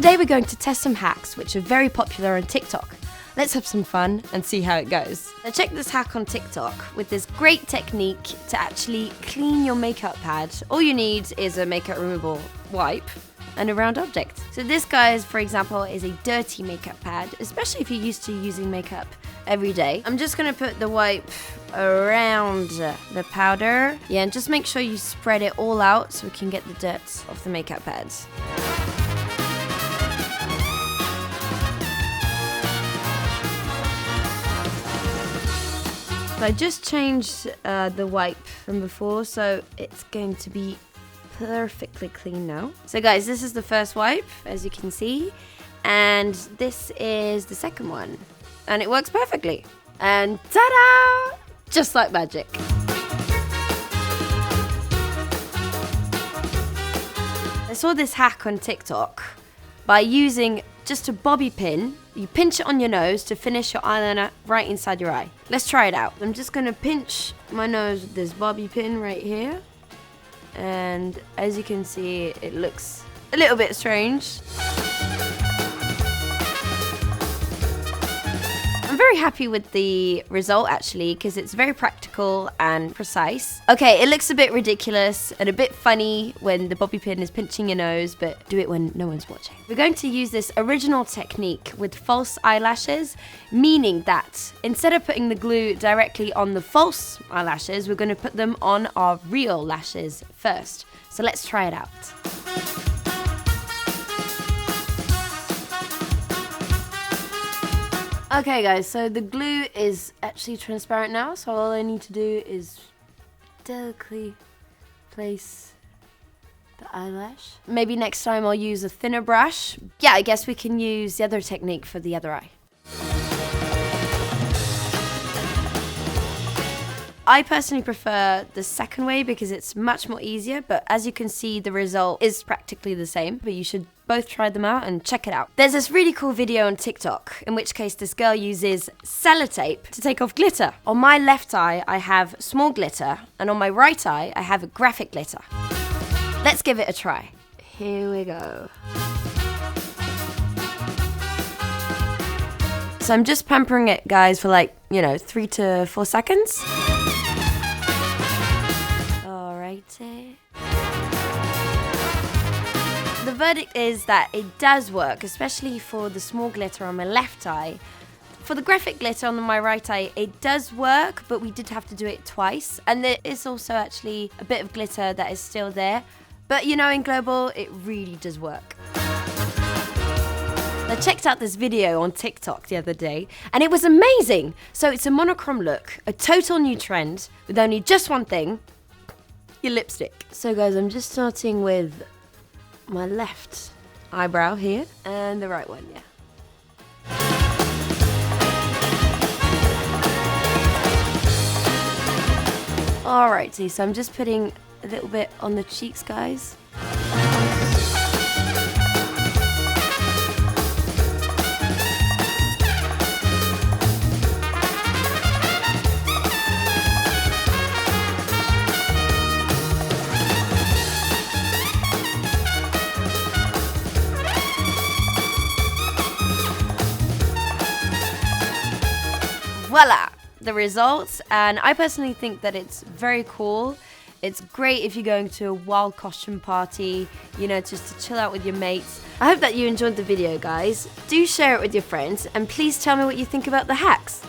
Today we're going to test some hacks which are very popular on TikTok. Let's have some fun and see how it goes. Now check this hack on TikTok with this great technique to actually clean your makeup pad. All you need is a makeup removal wipe and a round object. So this, guys, for example, is a dirty makeup pad, especially if you're used to using makeup every day. I'm just gonna put the wipe around the powder. Yeah, and just make sure you spread it all out so we can get the dirt off the makeup pads. So I just changed the wipe from before, so it's going to be perfectly clean now. So guys, this is the first wipe, as you can see, and this is the second one, and it works perfectly. And ta-da! Just like magic. I saw this hack on TikTok by using just a bobby pin. You pinch it on your nose to finish your eyeliner right inside your eye. Let's try it out. I'm just gonna pinch my nose with this bobby pin right here. And as you can see, it looks a little bit strange. I'm very happy with the result actually, because it's very practical and precise. Okay, it looks a bit ridiculous and a bit funny when the bobby pin is pinching your nose, but do it when no one's watching. We're going to use this original technique with false eyelashes, meaning that instead of putting the glue directly on the false eyelashes, we're going to put them on our real lashes first. So let's try it out. Okay guys, so the glue is actually transparent now, so all I need to do is delicately place the eyelash. Maybe next time I'll use a thinner brush. Yeah, I guess we can use the other technique for the other eye. I personally prefer the second way because it's much more easier, but as you can see, the result is practically the same, but you should both try them out and check it out. There's this really cool video on TikTok, in which case this girl uses sellotape to take off glitter. On my left eye, I have small glitter, and on my right eye, I have a graphic glitter. Let's give it a try. Here we go. So I'm just pampering it, guys, for 3 to 4 seconds. Alrighty. The verdict is that it does work, especially for the small glitter on my left eye. For the graphic glitter on my right eye, it does work, but we did have to do it twice. And there is also actually a bit of glitter that is still there. But in global, it really does work. I checked out this video on TikTok the other day, and it was amazing. So it's a monochrome look, a total new trend, with only just one thing, your lipstick. So guys, I'm just starting with my left eyebrow here, and the right one, yeah. Alrighty, so I'm just putting a little bit on the cheeks, guys. Voila, the results. And I personally think that it's very cool. It's great if you're going to a wild costume party, just to chill out with your mates. I hope that you enjoyed the video, guys. Do share it with your friends, and please tell me what you think about the hacks.